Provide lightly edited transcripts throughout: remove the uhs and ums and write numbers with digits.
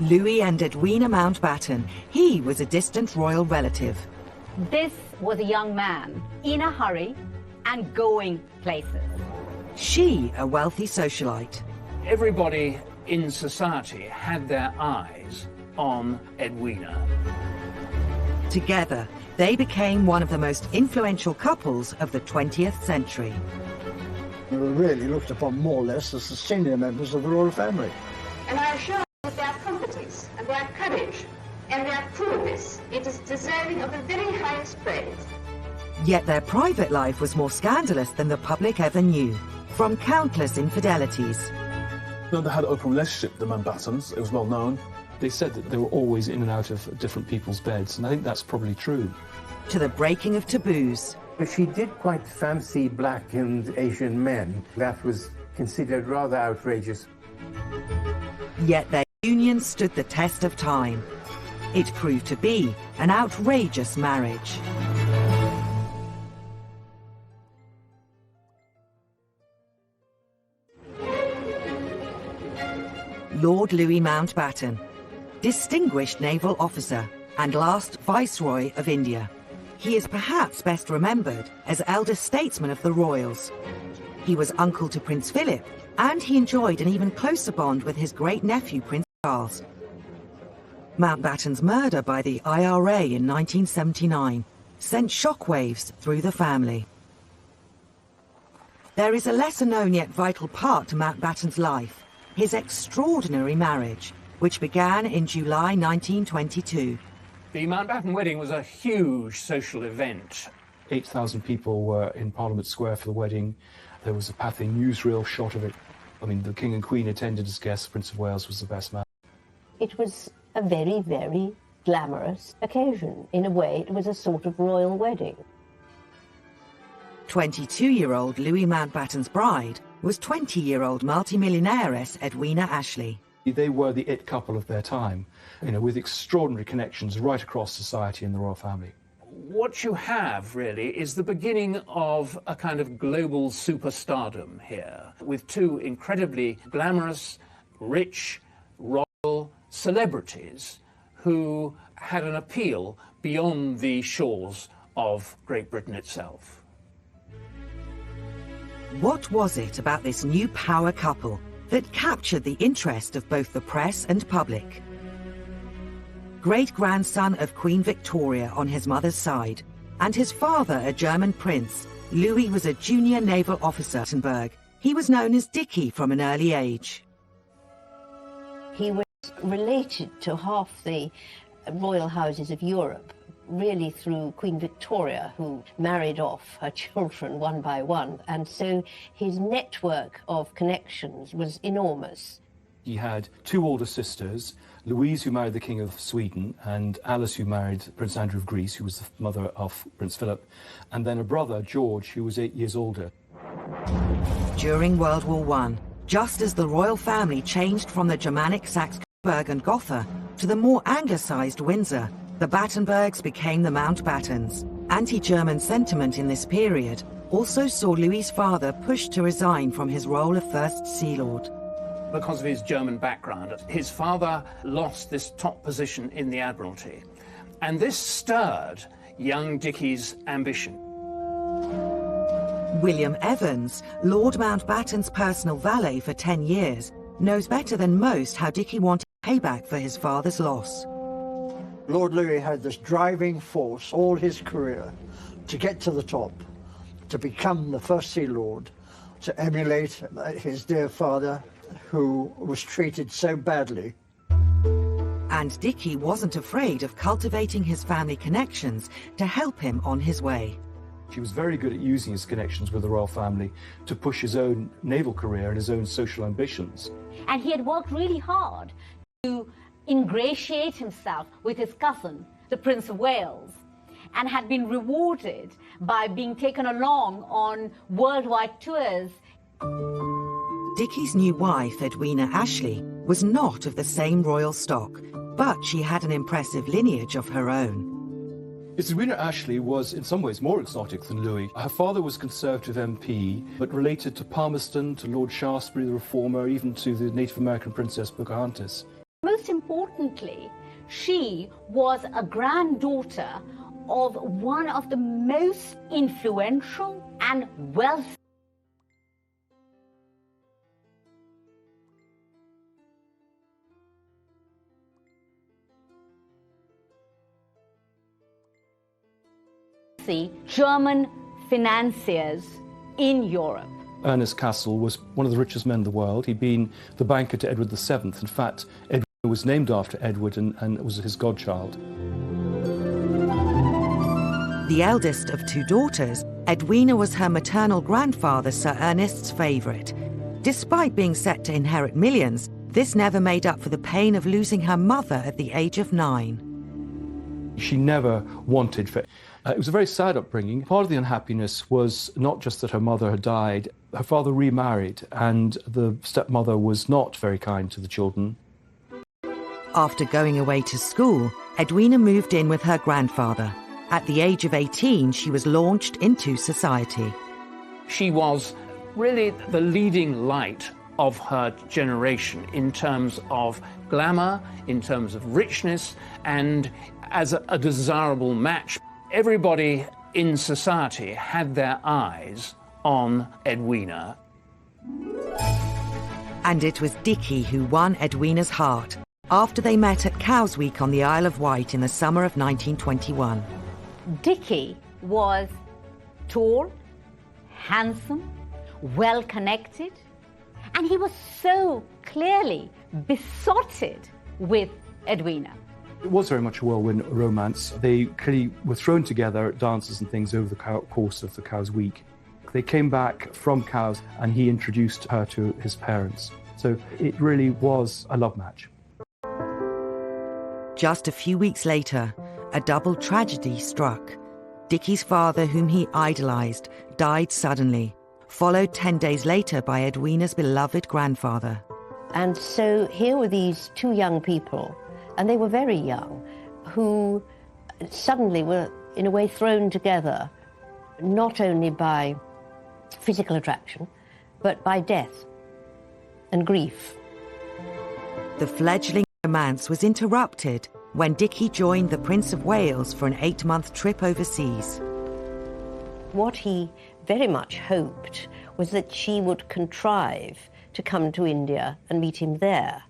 Louis and Edwina Mountbatten. He was a distant royal relative. This was a young man in a hurry and going places. She, a wealthy socialite. Everybody in society had their eyes on Edwina. Together, they became one of the most influential couples of the 20th century. They were really looked upon more or less as the senior members of the royal family. And I assure you that their competence and their courage and their prudence, it is deserving of the very highest praise. Yet their private life was more scandalous than the public ever knew, from countless infidelities. They had an open relationship, the Mountbattens. It was well known. They said that they were always in and out of different people's beds, and I think that's probably true. To the breaking of taboos. But she did quite fancy black and Asian men. That was considered rather outrageous. Yet their union stood the test of time. It proved to be an outrageous marriage. Lord Louis Mountbatten, distinguished naval officer and last Viceroy of India. He is perhaps best remembered as eldest statesman of the royals. He was uncle to Prince Philip, and he enjoyed an even closer bond with his great-nephew Prince Charles. Mountbatten's murder by the IRA in 1979 sent shockwaves through the family. There is a lesser-known yet vital part to Mountbatten's life, his extraordinary marriage, which began in July 1922. The Mountbatten wedding was a huge social event. 8,000 people were in Parliament Square for the wedding. There was a Pathé newsreel shot of it. I mean, the King and Queen attended as guests. Prince of Wales was the best man. It was a very, very glamorous occasion. In a way, it was a sort of royal wedding. 22-year-old Louis Mountbatten's bride was 20-year-old multimillionairess Edwina Ashley. They were the it couple of their time, with extraordinary connections right across society and the royal family. What you have, really, is the beginning of a kind of global superstardom here, with two incredibly glamorous, rich, royal celebrities who had an appeal beyond the shores of Great Britain itself. What was it about this new power couple that captured the interest of both the press and public? Great-grandson of Queen Victoria on his mother's side, and his father a German prince, Louis was a junior naval officer at Battenberg. He was known as Dickie from an early age. He was related to half the royal houses of Europe, really through Queen Victoria, who married off her children one by one, and so his network of connections was enormous. He had two older sisters, Louise, who married the King of Sweden, and Alice, who married Prince Andrew of Greece, who was the mother of Prince Philip, and then a brother, George, who was 8 years older. During World War I, just as the royal family changed from the Germanic Saxe-Coburg and Gotha to the more anglicised Windsor, the Battenbergs became the Mountbattens. Anti-German sentiment in this period also saw Louis's father pushed to resign from his role of First Sea Lord. Because of his German background, his father lost this top position in the Admiralty, and this stirred young Dickie's ambition. William Evans, Lord Mountbatten's personal valet for 10 years, knows better than most how Dickie wanted payback for his father's loss. Lord Louis had this driving force all his career to get to the top, to become the First Sea Lord, to emulate his dear father, who was treated so badly. And Dickie wasn't afraid of cultivating his family connections to help him on his way. He was very good at using his connections with the royal family to push his own naval career and his own social ambitions. And he had worked really hard to ingratiate himself with his cousin, the Prince of Wales, and had been rewarded by being taken along on worldwide tours. Dickie's new wife, Edwina Ashley, was not of the same royal stock, but she had an impressive lineage of her own. Edwina Ashley was in some ways more exotic than Louis. Her father was Conservative MP, but related to Palmerston, to Lord Shaftesbury the Reformer, even to the Native American Princess Pocahontas. Most importantly, she was a granddaughter of one of the most influential and wealthy German financiers in Europe. Ernest Cassel was one of the richest men in the world. He'd been the banker to Edward VII. In fact, Edward was named after Edward and was his godchild. The eldest of two daughters, Edwina was her maternal grandfather Sir Ernest's favourite. Despite being set to inherit millions, this never made up for the pain of losing her mother at the age of 9. She never wanted for... it was a very sad upbringing. Part of the unhappiness was not just that her mother had died. Her father remarried, and the stepmother was not very kind to the children. After going away to school, Edwina moved in with her grandfather. At the age of 18, she was launched into society. She was really the leading light of her generation in terms of glamour, in terms of richness, and as a desirable match. Everybody in society had their eyes on Edwina. And it was Dickie who won Edwina's heart after they met at Cows Week on the Isle of Wight in the summer of 1921. Dickie was tall, handsome, well-connected, and he was so clearly besotted with Edwina. It was very much a whirlwind romance. They clearly were thrown together at dances and things over the course of the Cows Week. They came back from Cows and he introduced her to his parents. So it really was a love match. Just a few weeks later, a double tragedy struck. Dickie's father, whom he idolised, died suddenly, followed 10 days later by Edwina's beloved grandfather. And so here were these two young people, and they were very young, who suddenly were, in a way, thrown together, not only by physical attraction, but by death and grief. The fledgling romance was interrupted when Dickie joined the Prince of Wales for an 8-month trip overseas. What he very much hoped was that she would contrive to come to India and meet him there.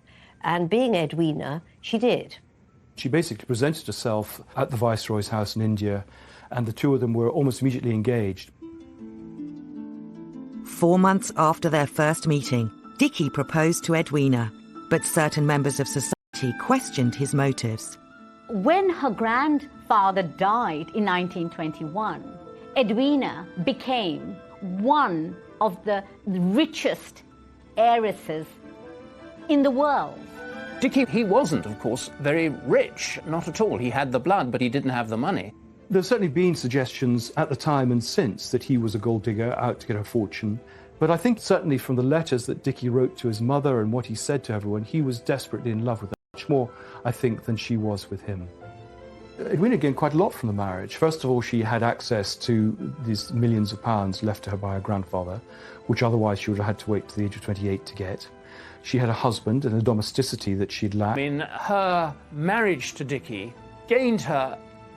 And being Edwina, she did. She basically presented herself at the Viceroy's house in India, and the two of them were almost immediately engaged. 4 months after their first meeting, Dickie proposed to Edwina, but certain members of society questioned his motives. When her grandfather died in 1921, Edwina became one of the richest heiresses in the world. Dickie, he wasn't, of course, very rich, not at all. He had the blood, but he didn't have the money. There's certainly been suggestions at the time and since that he was a gold digger out to get a fortune. But I think certainly from the letters that Dickie wrote to his mother and what he said to everyone, he was desperately in love with her, much more, I think, than she was with him. Edwina gained quite a lot from the marriage. First of all, she had access to these millions of pounds left to her by her grandfather, which otherwise she would have had to wait to the age of 28 to get. She had a husband and a domesticity that she'd lacked. I mean, her marriage to Dickie gained her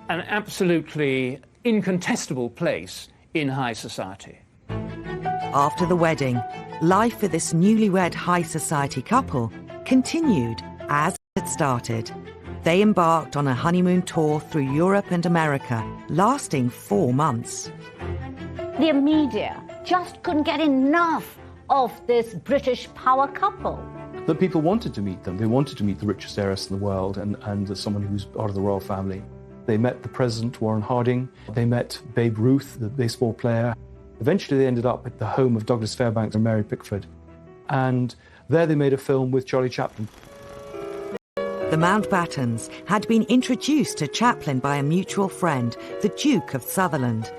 an absolutely incontestable place in high society. After the wedding, life for this newlywed high society couple continued as it had started. They embarked on a honeymoon tour through Europe and America, lasting 4 months. The media just couldn't get enough of this British power couple. That people wanted to meet them. They wanted to meet the richest heiress in the world and someone who's part of the royal family. They met the President, Warren Harding. They met Babe Ruth, the baseball player. Eventually they ended up at the home of Douglas Fairbanks and Mary Pickford. And there they made a film with Charlie Chaplin. The Mountbattens had been introduced to Chaplin by a mutual friend, the Duke of Sutherland.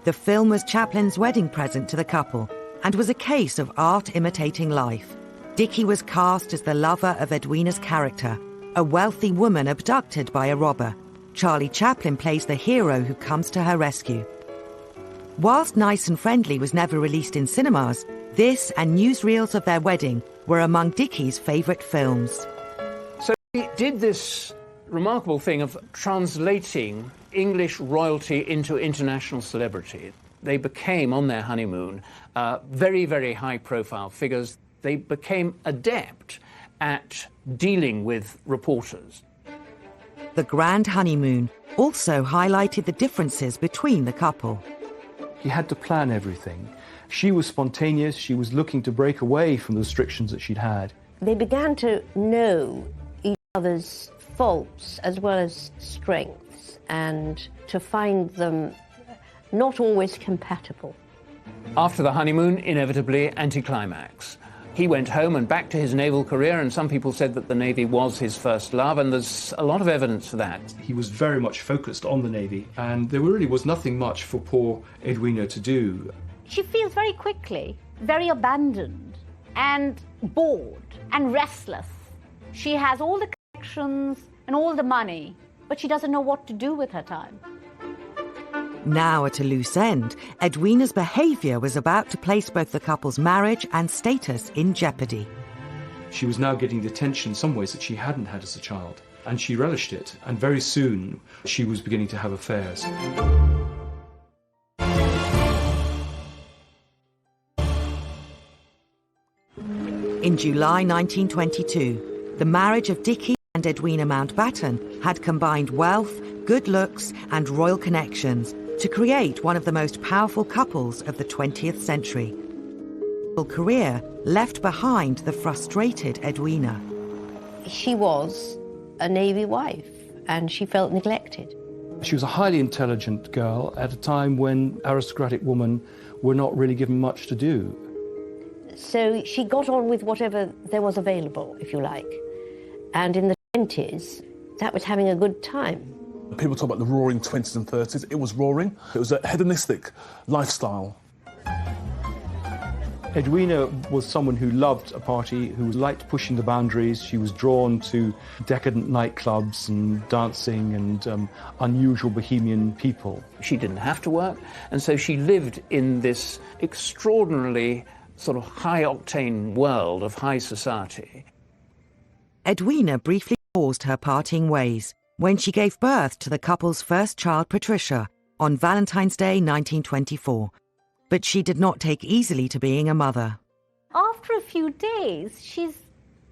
The film was Chaplin's wedding present to the couple and was a case of art imitating life. Dickie was cast as the lover of Edwina's character, a wealthy woman abducted by a robber. Charlie Chaplin plays the hero who comes to her rescue. Whilst Nice and Friendly was never released in cinemas, this and newsreels of their wedding were among Dickie's favourite films. He did this remarkable thing of translating English royalty into international celebrity. They became, on their honeymoon, very, very high-profile figures. They became adept at dealing with reporters. The grand honeymoon also highlighted the differences between the couple. He had to plan everything. She was spontaneous. She was looking to break away from the restrictions that she'd had. They began to know each other's faults as well as strengths, and to find them not always compatible. After the honeymoon, inevitably, anticlimax. He went home and back to his naval career, and some people said that the Navy was his first love, and there's a lot of evidence for that. He was very much focused on the Navy, and there really was nothing much for poor Edwina to do. She feels very quickly very abandoned and bored and restless. She has all the connections and all the money, but she doesn't know what to do with her time. Now at a loose end, Edwina's behaviour was about to place both the couple's marriage and status in jeopardy. She was now getting the attention in some ways that she hadn't had as a child, and she relished it, and very soon she was beginning to have affairs. In July 1922, the marriage of Dickie and Edwina Mountbatten had combined wealth, good looks and royal connections to create one of the most powerful couples of the 20th century. Her career left behind the frustrated Edwina. She was a Navy wife, and she felt neglected. She was a highly intelligent girl at a time when aristocratic women were not really given much to do. So she got on with whatever there was available, if you like. And in the 20s, that was having a good time. People talk about the roaring 20s and 30s. It was roaring. It was a hedonistic lifestyle. Edwina was someone who loved a party, who liked pushing the boundaries. She was drawn to decadent nightclubs and dancing and unusual bohemian people. She didn't have to work, and so she lived in this extraordinarily sort of high-octane world of high society. Edwina briefly paused her partying ways when she gave birth to the couple's first child, Patricia, on Valentine's Day 1924. But she did not take easily to being a mother. After a few days, she's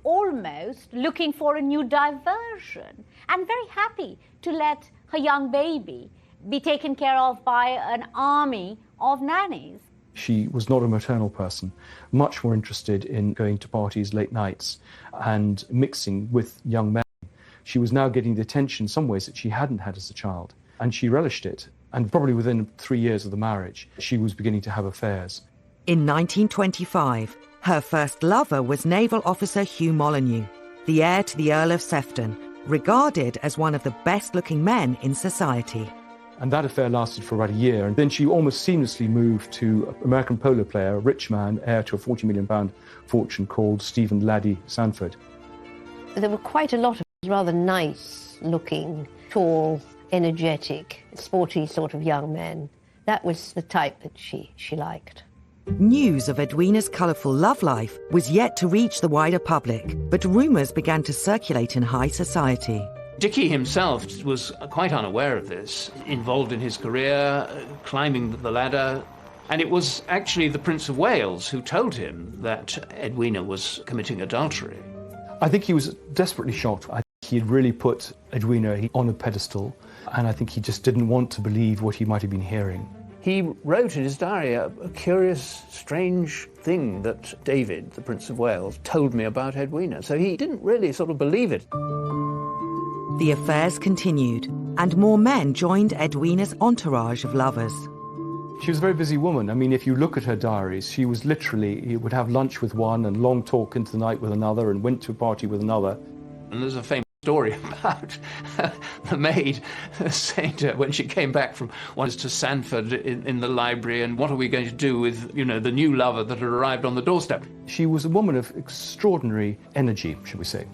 almost looking for a new diversion and very happy to let her young baby be taken care of by an army of nannies. She was not a maternal person, much more interested in going to parties late nights and mixing with young men. She was now getting the attention in some ways that she hadn't had as a child, and she relished it. And probably within 3 years of the marriage, she was beginning to have affairs. In 1925, her first lover was naval officer Hugh Molyneux, the heir to the Earl of Sefton, regarded as one of the best-looking men in society. And that affair lasted for about a year, and then she almost seamlessly moved to an American polo player, a rich man, heir to a £40 million fortune, called Stephen Laddie Sanford. There were quite a lot of rather nice-looking, tall, energetic, sporty sort of young men. That was the type that she liked. News of Edwina's colourful love life was yet to reach the wider public, but rumours began to circulate in high society. Dickie himself was quite unaware of this, involved in his career, climbing the ladder, and it was actually the Prince of Wales who told him that Edwina was committing adultery. I think he was desperately shocked. I think he had really put Edwina on a pedestal, and I think he just didn't want to believe what he might have been hearing. He wrote in his diary a curious, strange thing that David, the Prince of Wales, told me about Edwina. So he didn't really sort of believe it. The affairs continued, and more men joined Edwina's entourage of lovers. She was a very busy woman. I mean, if you look at her diaries, she was literally, he would have lunch with one and long talk into the night with another and went to a party with another. And there's a famous story about the maid saying to her when she came back from once to Sanford in the library, and what are we going to do with, you know, the new lover that had arrived on the doorstep? She was a woman of extraordinary energy, should we say.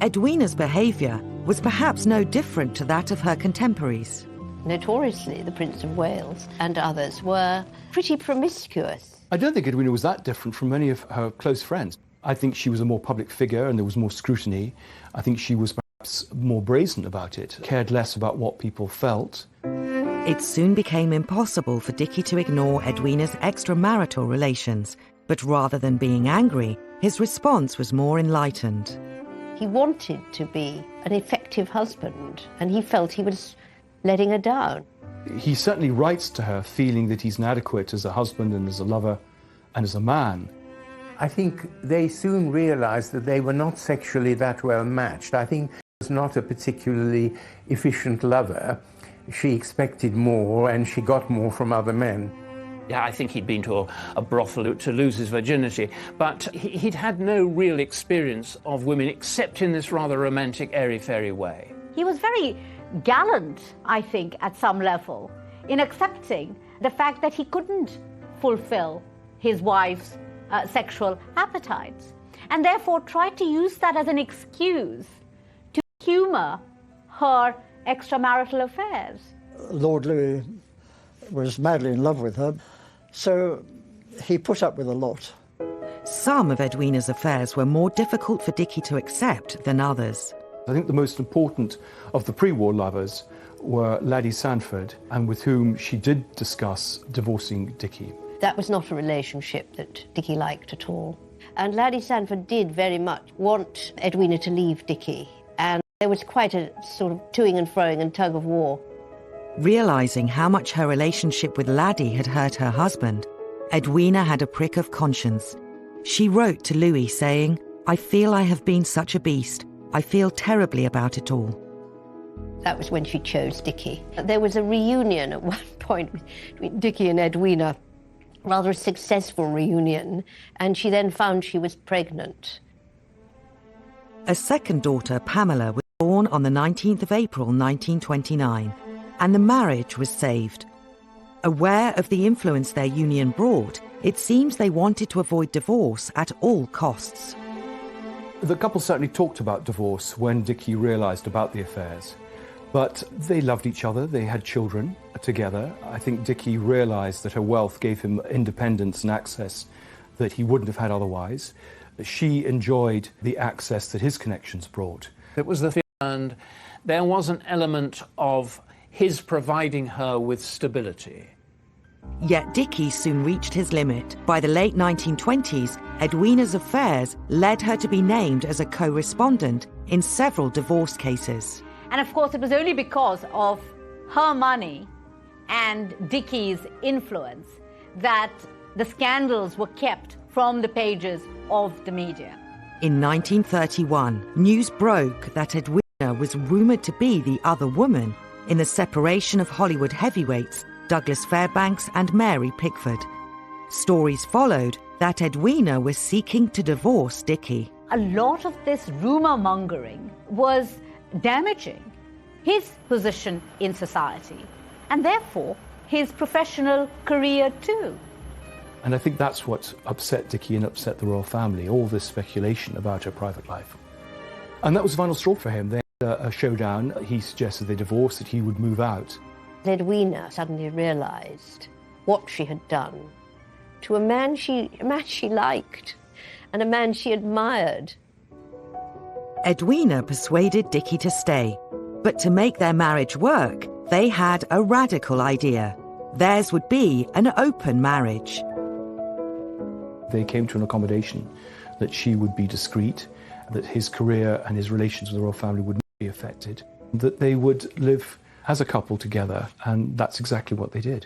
Edwina's behaviour was perhaps no different to that of her contemporaries. Notoriously, the Prince of Wales and others were pretty promiscuous. I don't think Edwina was that different from many of her close friends. I think she was a more public figure and there was more scrutiny. I think she was more brazen about it, cared less about what people felt. It soon became impossible for Dickie to ignore Edwina's extramarital relations, but rather than being angry, his response was more enlightened. He wanted to be an effective husband, and he felt he was letting her down. He certainly writes to her feeling that he's inadequate as a husband and as a lover and as a man. I think they soon realized that they were not sexually that well matched. I think he was not a particularly efficient lover. She expected more, and she got more from other men. Yeah, I think he'd been to a brothel to lose his virginity, but he'd had no real experience of women except in this rather romantic, airy-fairy way. He was very gallant, I think, at some level, in accepting the fact that he couldn't fulfill his wife's sexual appetites, and therefore tried to use that as an excuse to humour her extramarital affairs. Lord Louis was madly in love with her, so he put up with a lot. Some of Edwina's affairs were more difficult for Dickie to accept than others. I think the most important of the pre-war lovers were Laddie Sanford, and with whom she did discuss divorcing Dickie. That was not a relationship that Dickie liked at all. And Laddie Sanford did very much want Edwina to leave Dickie, and there was quite a sort of toing and froing and tug of war. Realising how much her relationship with Laddie had hurt her husband, Edwina had a prick of conscience. She wrote to Louis saying, "I feel I have been such a beast. I feel terribly about it all." That was when she chose Dickie. There was a reunion at one point between Dickie and Edwina, rather a successful reunion, and she then found she was pregnant. A second daughter, Pamela, was born on the 19th of April 1929, and the marriage was saved. Aware of the influence their union brought, it seems they wanted to avoid divorce at all costs. The couple certainly talked about divorce when Dickie realised about the affairs. But they loved each other, they had children together. I think Dickie realised that her wealth gave him independence and access that he wouldn't have had otherwise. She enjoyed the access that his connections brought. It was the and there was an element of his providing her with stability. Yet Dickie soon reached his limit. By the late 1920s, Edwina's affairs led her to be named as a co-respondent in several divorce cases. And of course, it was only because of her money and Dickie's influence that the scandals were kept from the pages of the media. In 1931, news broke that Edwina was rumoured to be the other woman in the separation of Hollywood heavyweights Douglas Fairbanks and Mary Pickford. Stories followed that Edwina was seeking to divorce Dickie. A lot of this rumour mongering was damaging his position in society and therefore his professional career too. And I think that's what upset Dickie and upset the royal family, all this speculation about her private life. And that was the final straw for him. They had a showdown. He suggested they divorce, that he would move out. Edwina suddenly realised what she had done to a man she liked and a man she admired. Edwina persuaded Dickie to stay, but to make their marriage work, they had a radical idea. Theirs would be an open marriage. They came to an accommodation that she would be discreet, that his career and his relations with the royal family would not be affected, that they would live as a couple together, and that's exactly what they did.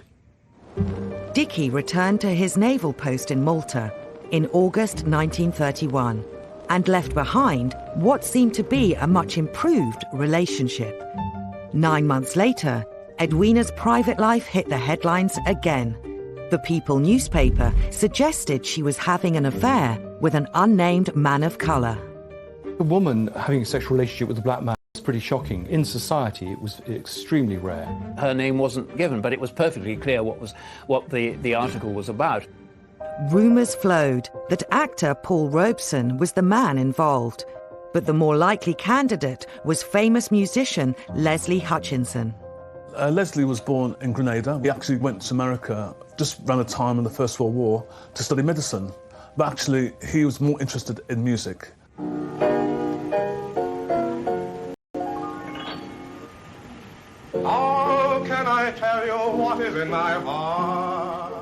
Dickie returned to his naval post in Malta in August 1931 and left behind what seemed to be a much improved relationship. 9 months later, Edwina's private life hit the headlines again. The People newspaper suggested she was having an affair with an unnamed man of colour. A woman having a sexual relationship with a black man was pretty shocking. In society, it was extremely rare. Her name wasn't given, but it was perfectly clear what the article was about. Rumours flowed that actor Paul Robeson was the man involved, but the more likely candidate was famous musician Leslie Hutchinson. Leslie was born in Grenada. He actually went to America just around the time of the First World War to study medicine, but actually he was more interested in music. I tell you what is in my heart.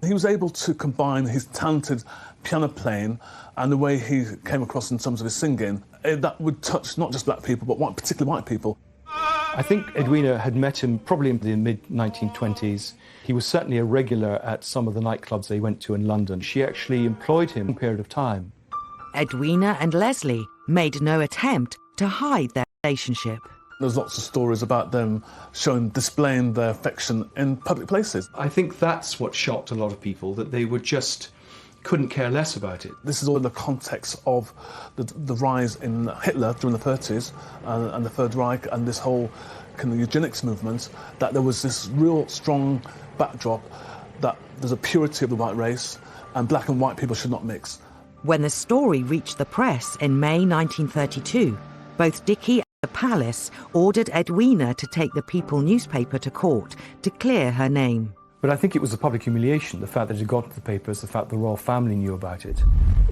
He was able to combine his talented piano playing and the way he came across in terms of his singing. That would touch not just black people, but particularly white people. I think Edwina had met him probably in the mid-1920s. He was certainly a regular at some of the nightclubs they went to in London. She actually employed him for a period of time. Edwina and Leslie made no attempt to hide their relationship. There's lots of stories about them displaying their affection in public places. I think that's what shocked a lot of people, that they couldn't care less about it. This is all in the context of the rise in Hitler during the 30s and the Third Reich and this whole kind of eugenics movement, that there was this real strong backdrop that there's a purity of the white race and black and white people should not mix. When the story reached the press in May 1932, both Dickie and the palace ordered Edwina to take the People newspaper to court to clear her name. But I think it was a public humiliation, the fact that it had got to the papers, the fact the royal family knew about it.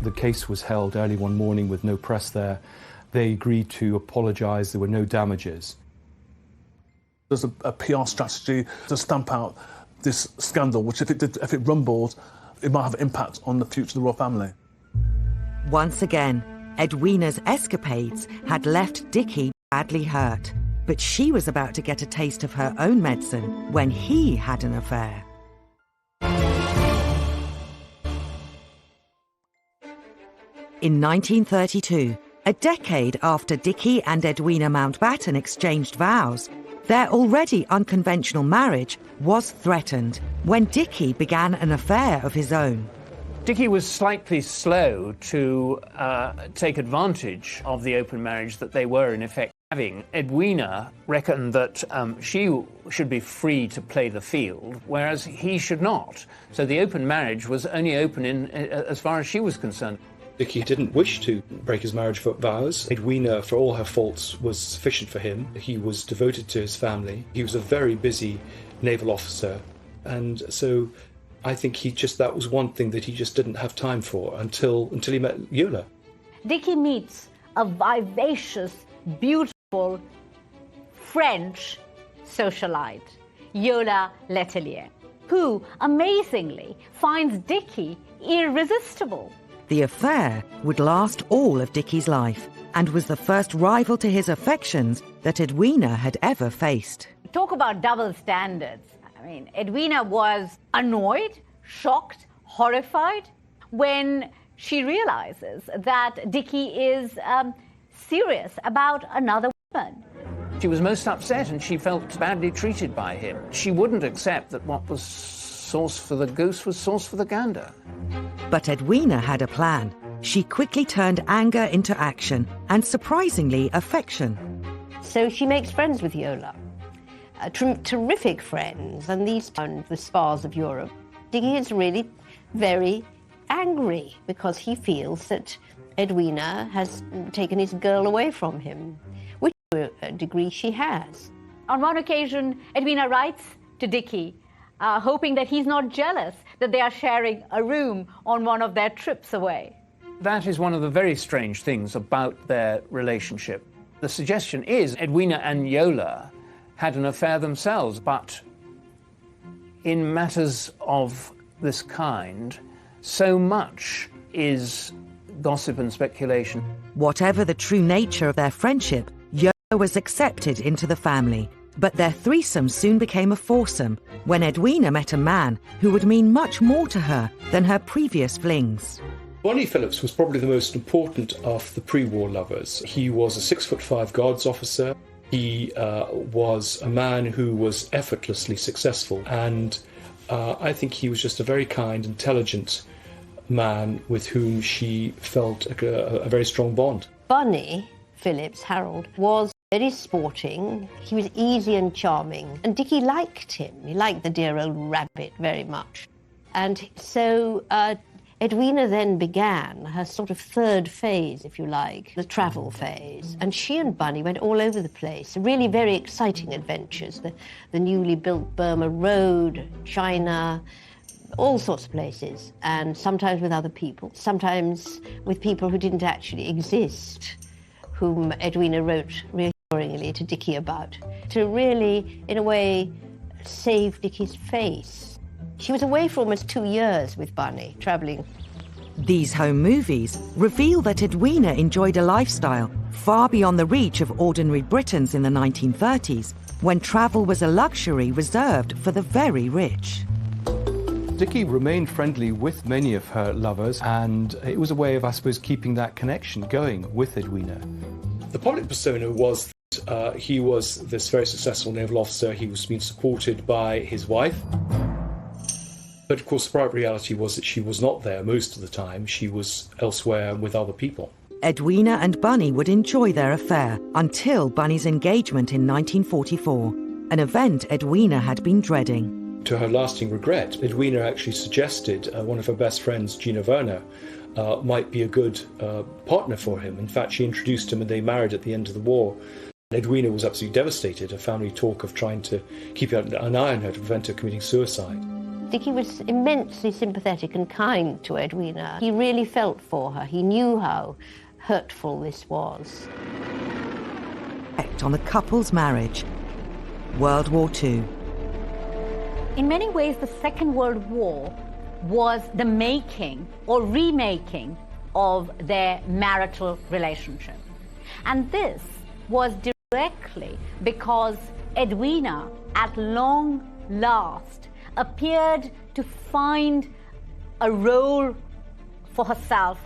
The case was held early one morning with no press there. They agreed to apologise, there were no damages. There's a PR strategy to stamp out this scandal, which if it rumbled, it might have an impact on the future of the royal family. Once again, Edwina's escapades had left Dickie badly hurt. But she was about to get a taste of her own medicine when he had an affair. In 1932, a decade after Dickie and Edwina Mountbatten exchanged vows, their already unconventional marriage was threatened when Dickie began an affair of his own. Dickie was slightly slow to take advantage of the open marriage that they were in effect having. Edwina reckoned that she should be free to play the field, whereas he should not. So the open marriage was only open as far as she was concerned. Dickie didn't wish to break his marriage vows. Edwina, for all her faults, was sufficient for him. He was devoted to his family. He was a very busy naval officer. And so I think that was one thing that he just didn't have time for until he met Yola. Dickie meets a vivacious, beautiful French socialite, Yola Letellier, who, amazingly, finds Dickie irresistible. The affair would last all of Dickie's life and was the first rival to his affections that Edwina had ever faced. Talk about double standards. I mean, Edwina was annoyed, shocked, horrified when she realizes that Dickie is serious about another woman. She was most upset and she felt badly treated by him. She wouldn't accept that what was sauce for the goose was sauce for the gander. But Edwina had a plan. She quickly turned anger into action and, surprisingly, affection. So she makes friends with Yola. Terrific friends, and these are the spas of Europe. Dickie is really very angry because he feels that Edwina has taken his girl away from him, which to a degree she has. On one occasion, Edwina writes to Dickie, hoping that he's not jealous that they are sharing a room on one of their trips away. That is one of the very strange things about their relationship. The suggestion is Edwina and Yola had an affair themselves, but in matters of this kind, so much is gossip and speculation. Whatever the true nature of their friendship, Yola was accepted into the family. But their threesome soon became a foursome when Edwina met a man who would mean much more to her than her previous flings. Bonnie Phillips was probably the most important of the pre-war lovers. He was a 6'5" Guards officer. He was a man who was effortlessly successful, and I think he was just a very kind, intelligent man with whom she felt a very strong bond. Bonnie Phillips, Harold, was very sporting. He was easy and charming, and Dickie liked him. He liked the dear old rabbit very much. And so Edwina then began her sort of third phase, if you like, the travel phase. And she and Bunny went all over the place, really very exciting adventures. The newly built Burma Road, China, all sorts of places, and sometimes with other people, sometimes with people who didn't actually exist, whom Edwina wrote reassuringly to Dickie about, to really, in a way, save Dicky's face. She was away for almost 2 years with Bunny, travelling. These home movies reveal that Edwina enjoyed a lifestyle far beyond the reach of ordinary Britons in the 1930s, when travel was a luxury reserved for the very rich. Dicky remained friendly with many of her lovers, and it was a way of, I suppose, keeping that connection going with Edwina. The public persona was that he was this very successful naval officer. He was being supported by his wife. But of course, the private reality was that she was not there most of the time. She was elsewhere with other people. Edwina and Bunny would enjoy their affair until Bunny's engagement in 1944, an event Edwina had been dreading. To her lasting regret, Edwina actually suggested one of her best friends, Gina Werner, might be a good partner for him. In fact, she introduced him and they married at the end of the war. Edwina was absolutely devastated. Her family talk of trying to keep an eye on her to prevent her committing suicide. Dicky was immensely sympathetic and kind to Edwina. He really felt for her. He knew how hurtful this was. On the couple's marriage. World War II. In many ways, the Second World War was the making or remaking of their marital relationship. And this was directly because Edwina, at long last, appeared to find a role for herself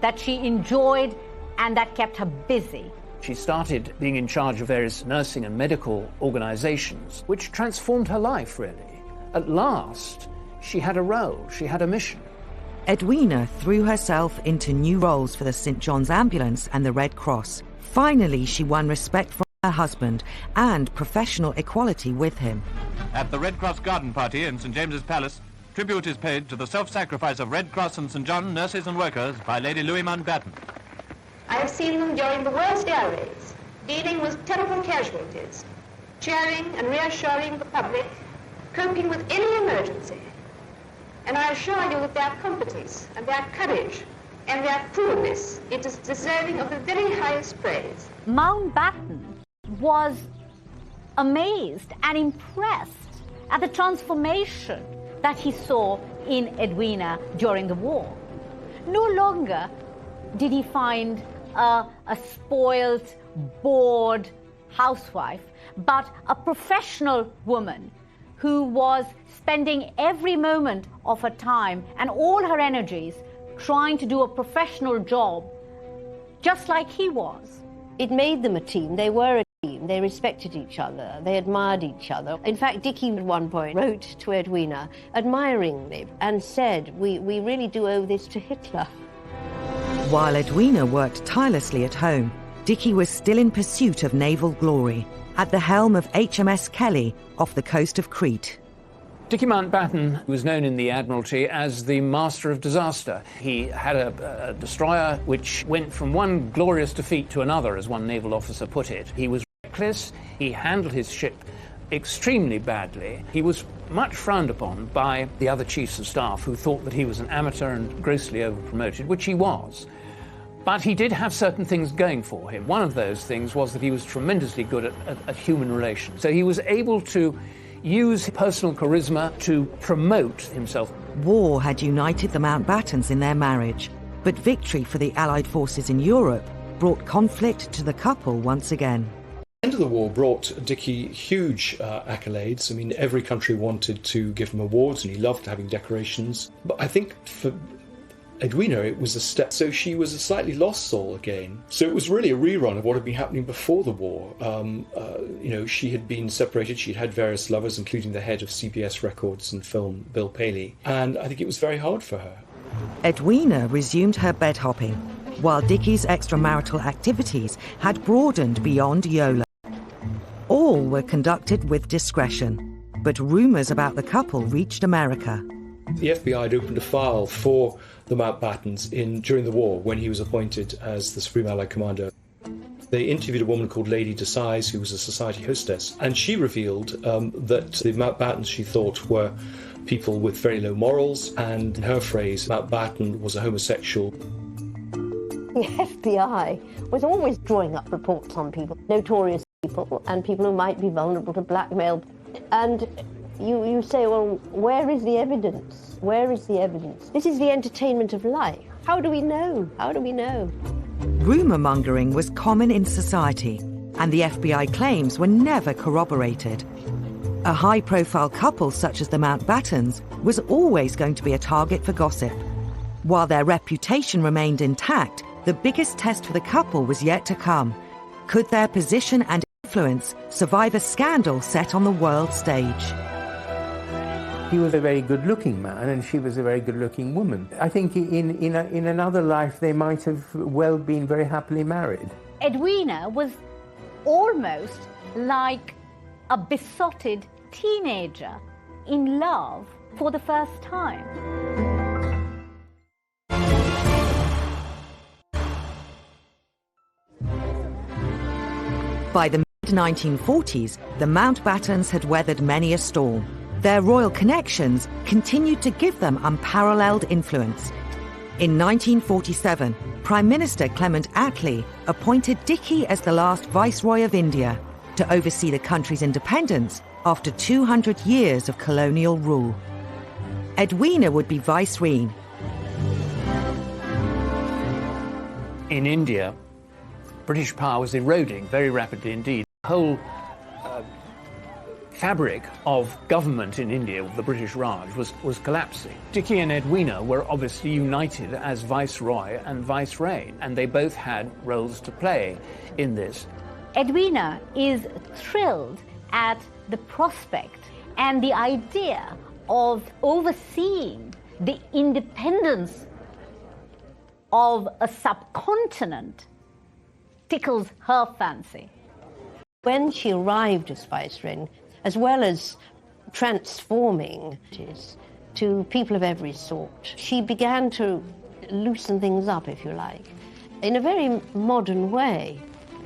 that she enjoyed and that kept her busy. She started being in charge of various nursing and medical organizations, which transformed her life, really. At last, she had a role, she had a mission. Edwina threw herself into new roles for the St. John's Ambulance and the Red Cross. Finally, she won respect from her husband and professional equality with him. At the Red Cross garden party in St. James's Palace, tribute is paid to the self-sacrifice of Red Cross and St. John nurses and workers by Lady Louis Mountbatten. I have seen them during the worst air raids, dealing with terrible casualties, cheering and reassuring the public, coping with any emergency. And I assure you that their competence and their courage and their coolness, it is deserving of the very highest praise. Mountbatten was amazed and impressed at the transformation that he saw in Edwina during the war. No longer did he find a spoiled, bored housewife, but a professional woman who was spending every moment of her time and all her energies trying to do a professional job, just like he was. It made them a team. They were a team. They respected each other. They admired each other. In fact, Dicky at one point wrote to Edwina admiringly and said, we really do owe this to Hitler. While Edwina worked tirelessly at home, Dicky was still in pursuit of naval glory, at the helm of HMS Kelly off the coast of Crete. Dicky Mountbatten was known in the Admiralty as the master of disaster. He had a destroyer which went from one glorious defeat to another, as one naval officer put it. He was reckless, he handled his ship extremely badly. He was much frowned upon by the other chiefs of staff who thought that he was an amateur and grossly over-promoted, which he was. But he did have certain things going for him. One of those things was that he was tremendously good at human relations. So he was able to use personal charisma to promote himself. War had united the Mountbattens in their marriage, but victory for the Allied forces in Europe brought conflict to the couple once again. The end of the war brought Dicky huge accolades. I mean, every country wanted to give him awards, and he loved having decorations. But I think for Edwina, it was a step. So she was a slightly lost soul again. So it was really a rerun of what had been happening before the war. She had been separated. She'd had various lovers, including the head of CBS Records and Film, Bill Paley. And I think it was very hard for her. Edwina resumed her bed hopping, while Dicky's extramarital activities had broadened beyond YOLO. All were conducted with discretion, but rumours about the couple reached America. The FBI had opened a file for the Mountbattens during the war when he was appointed as the Supreme Allied Commander. They interviewed a woman called Lady Desise, who was a society hostess, and she revealed that the Mountbattens, she thought, were people with very low morals, and in her phrase, Mountbatten was a homosexual. The FBI was always drawing up reports on people, notorious people, and people who might be vulnerable to blackmail. And You say, well, where is the evidence? Where is the evidence? This is the entertainment of life. How do we know? How do we know? Rumour mongering was common in society, and the FBI claims were never corroborated. A high-profile couple such as the Mountbattens was always going to be a target for gossip. While their reputation remained intact, the biggest test for the couple was yet to come. Could their position and influence survive a scandal set on the world stage? He was a very good-looking man, and she was a very good-looking woman. I think in another life they might have well been very happily married. Edwina was almost like a besotted teenager in love for the first time. By the mid-1940s, the Mountbattens had weathered many a storm. Their royal connections continued to give them unparalleled influence. In 1947, Prime Minister Clement Attlee appointed Dicky as the last Viceroy of India to oversee the country's independence after 200 years of colonial rule. Edwina would be Vicereine. In India, British power was eroding very rapidly indeed. The whole fabric of government in India, the British Raj, was collapsing. Dicky and Edwina were obviously united as Viceroy and Vicereine, and they both had roles to play in this. Edwina is thrilled at the prospect and the idea of overseeing the independence of a subcontinent tickles her fancy. When she arrived as Vicereine, as well as transforming to people of every sort, she began to loosen things up, if you like, in a very modern way.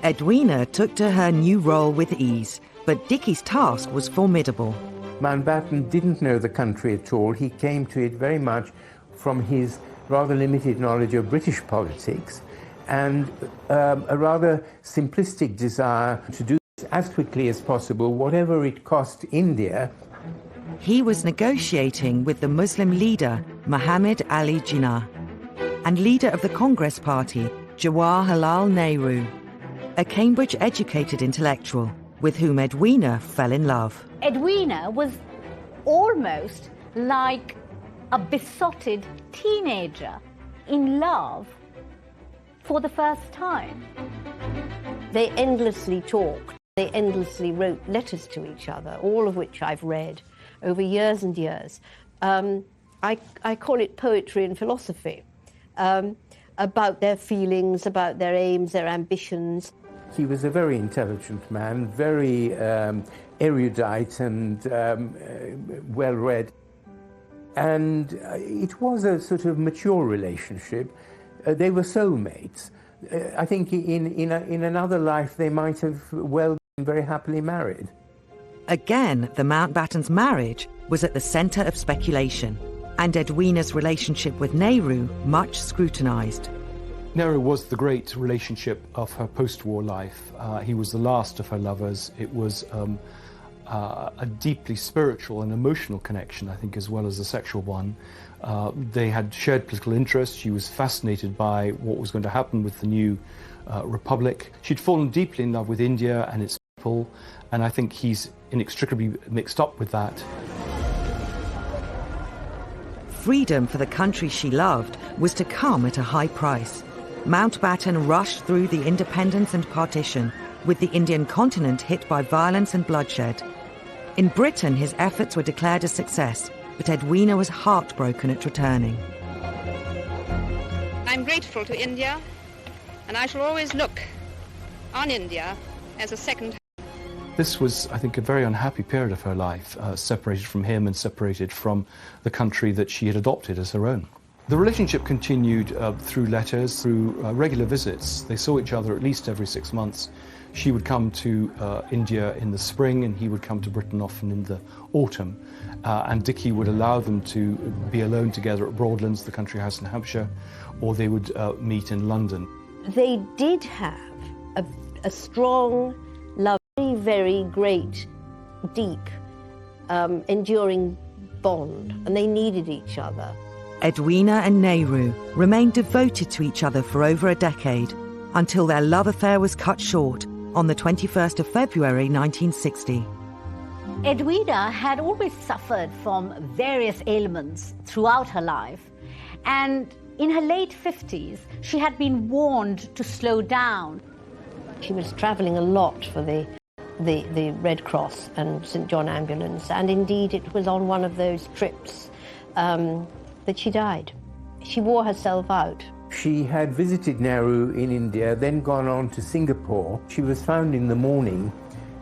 Edwina took to her new role with ease, but Dicky's task was formidable. Mountbatten didn't know the country at all. He came to it very much from his rather limited knowledge of British politics and a rather simplistic desire to do as quickly as possible, whatever it cost India. He was negotiating with the Muslim leader, Muhammad Ali Jinnah, and leader of the Congress Party, Jawaharlal Nehru, a Cambridge-educated intellectual with whom Edwina fell in love. Edwina was almost like a besotted teenager in love for the first time. They endlessly talked. They endlessly wrote letters to each other, all of which I've read over years and years. I call it poetry and philosophy, about their feelings, about their aims, their ambitions. He was a very intelligent man, very erudite and well-read. And it was a sort of mature relationship. They were soulmates. I think in another life they might have well been very happily married. Again, the Mountbattens' marriage was at the centre of speculation, and Edwina's relationship with Nehru much scrutinised. Nehru was the great relationship of her post-war life. He was the last of her lovers. It was a deeply spiritual and emotional connection, I think, as well as a sexual one. They had shared political interests. She was fascinated by what was going to happen with the new republic. She'd fallen deeply in love with India and its people, and I think he's inextricably mixed up with that. Freedom for the country she loved was to come at a high price. Mountbatten rushed through the independence and partition, with the Indian continent hit by violence and bloodshed. In Britain, his efforts were declared a success, but Edwina was heartbroken at returning. I'm grateful to India, and I shall always look on India as a second home. This was, I think, a very unhappy period of her life, separated from him and separated from the country that she had adopted as her own. The relationship continued through letters, through regular visits. They saw each other at least every 6 months. She would come to India in the spring, and he would come to Britain often in the autumn. And Dicky would allow them to be alone together at Broadlands, the country house in Hampshire, or they would meet in London. They did have a strong love, very great, deep enduring bond, and they needed each other. Edwina and Nehru remained devoted to each other for over a decade, until their love affair was cut short on the 21st of February 1960. Edwina had always suffered from various ailments throughout her life, and in her late 50s, she had been warned to slow down. She was travelling a lot for the Red Cross and St John Ambulance, and indeed it was on one of those trips that she died. She wore herself out. She had visited Nehru in India, then gone on to Singapore. She was found in the morning,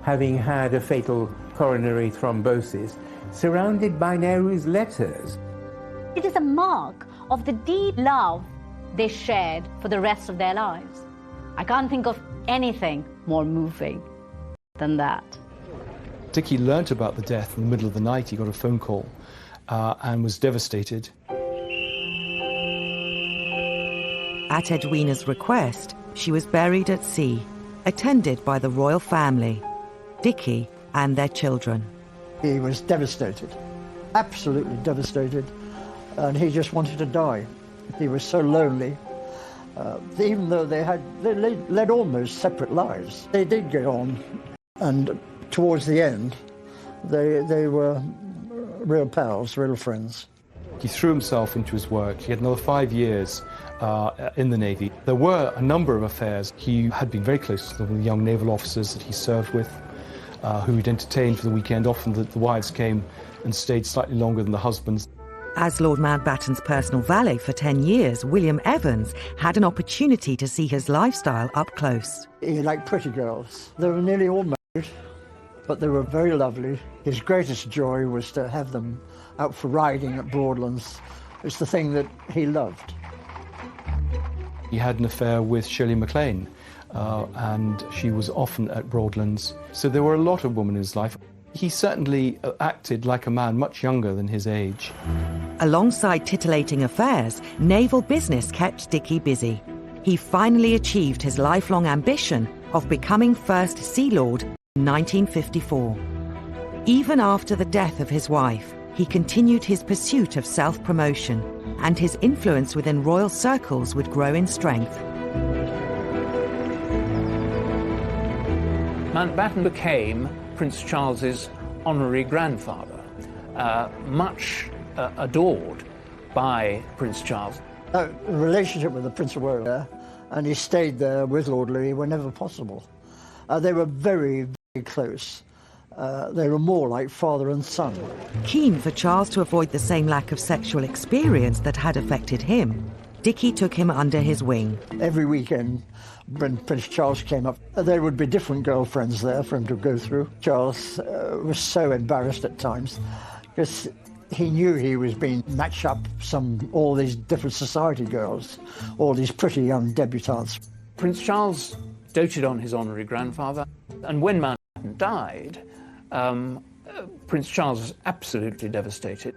having had a fatal coronary thrombosis, surrounded by Nehru's letters. It is a mark of the deep love they shared for the rest of their lives. I can't think of anything more moving than that. Dickie learnt about the death in the middle of the night. He got a phone call and was devastated. At Edwina's request, she was buried at sea, attended by the royal family, Dickie and their children. He was devastated, absolutely devastated, and he just wanted to die. He was so lonely. Even though they led almost separate lives, they did get on, and towards the end, they were real pals, real friends. He threw himself into his work. He had another 5 years in the Navy. There were a number of affairs. He had been very close to the young naval officers that he served with, who he'd entertained for the weekend. Often the wives came and stayed slightly longer than the husbands. As Lord Mountbatten's personal valet for 10 years, William Evans had an opportunity to see his lifestyle up close. He liked pretty girls. They were nearly all married, but they were very lovely. His greatest joy was to have them out for riding at Broadlands. It's the thing that he loved. He had an affair with Shirley MacLaine, and she was often at Broadlands. So there were a lot of women in his life. He certainly acted like a man much younger than his age. Alongside titillating affairs, naval business kept Dickie busy. He finally achieved his lifelong ambition of becoming First Sea Lord in 1954. Even after the death of his wife, he continued his pursuit of self-promotion, and his influence within royal circles would grow in strength. Mountbatten became Prince Charles's honorary grandfather, much adored by Prince Charles. The relationship with the Prince of Wales, and he stayed there with Lord Louis whenever possible. They were very, very close. They were more like father and son. Keen for Charles to avoid the same lack of sexual experience that had affected him, Dickie took him under his wing. Every weekend, when Prince Charles came up, there would be different girlfriends there for him to go through. Charles was so embarrassed at times because he knew he was being matched up all these different society girls, all these pretty young debutantes. Prince Charles doted on his honorary grandfather, and when Mountbatten died, Prince Charles was absolutely devastated.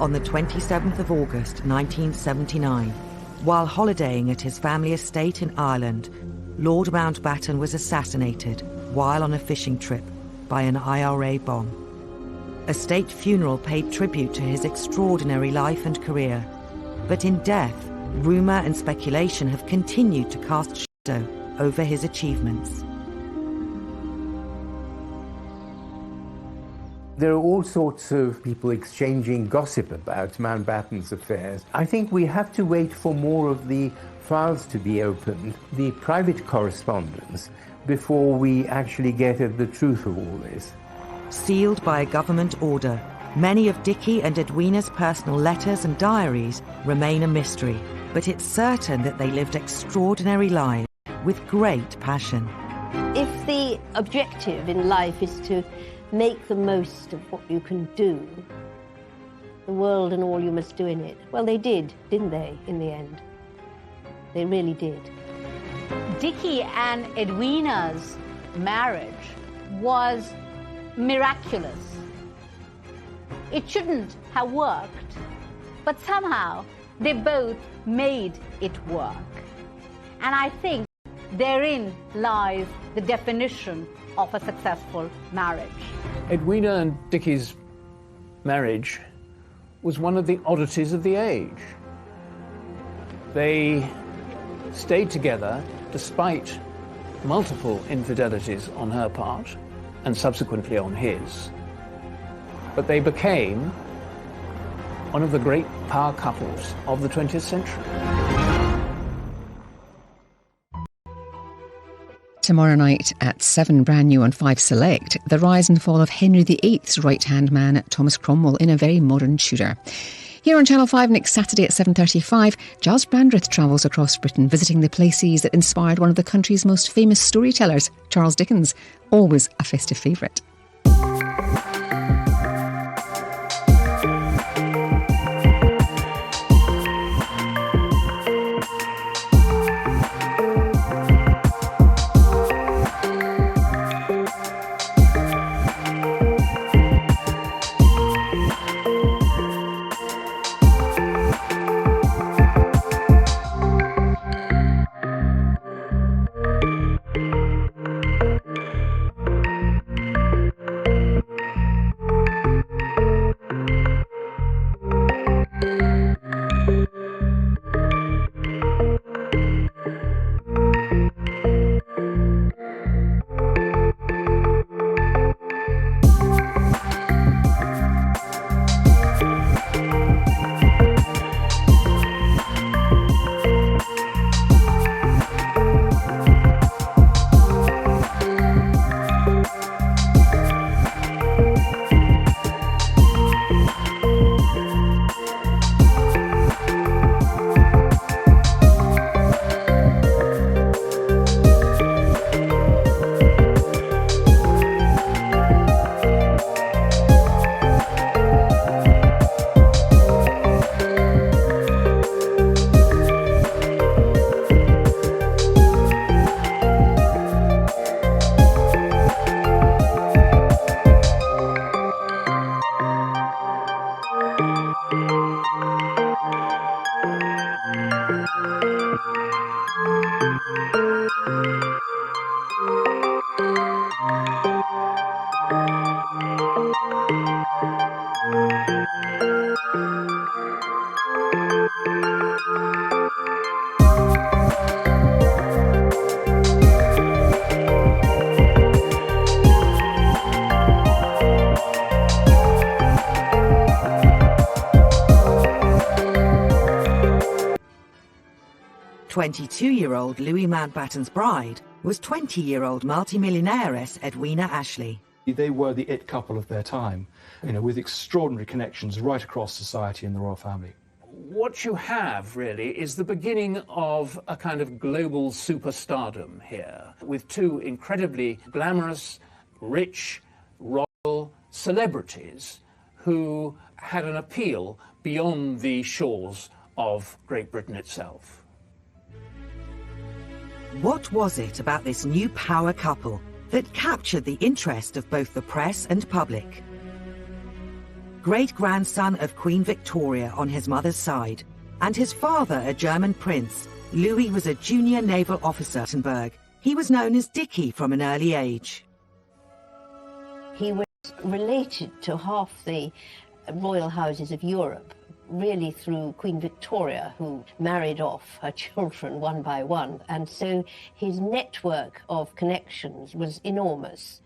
On the 27th of August 1979, while holidaying at his family estate in Ireland, Lord Mountbatten was assassinated while on a fishing trip by an IRA bomb. A state funeral paid tribute to his extraordinary life and career, but in death, rumour and speculation have continued to cast shadow over his achievements. There are all sorts of people exchanging gossip about Mountbatten's affairs. I think we have to wait for more of the files to be opened, the private correspondence, before we actually get at the truth of all this. Sealed by a government order, many of Dickie and Edwina's personal letters and diaries remain a mystery, but it's certain that they lived extraordinary lives with great passion. If the objective in life is to make the most of what you can do, the world and all you must do in it, well, they did, didn't they, in the end? They really did. Dickie and Edwina's marriage was miraculous. It shouldn't have worked, but somehow they both made it work. And I think therein lies the definition of a successful marriage. Edwina and Dickie's marriage was one of the oddities of the age. They stayed together despite multiple infidelities on her part and subsequently on his. But they became one of the great power couples of the 20th century. Tomorrow night at 7, brand new on 5 Select, the rise and fall of Henry VIII's right-hand man, Thomas Cromwell, in a very modern Tudor. Here on Channel 5 next Saturday at 7:35, Giles Brandreth travels across Britain, visiting the places that inspired one of the country's most famous storytellers, Charles Dickens, always a festive favourite. "22-year-old Louis Mountbatten's bride was 20-year-old multimillionairess Edwina Ashley. They were the it couple of their time, with extraordinary connections right across society in the royal family. What you have, really, is the beginning of a kind of global superstardom here, with two incredibly glamorous, rich, royal celebrities who had an appeal beyond the shores of Great Britain itself. What was it about this new power couple that captured the interest of both the press and public? Great-grandson of Queen Victoria on his mother's side, and his father a German prince, Louis was a junior naval officer at Battenberg. He was known as Dickie from an early age. He was related to half the royal houses of Europe, really through Queen Victoria, who married off her children one by one, and so his network of connections was enormous.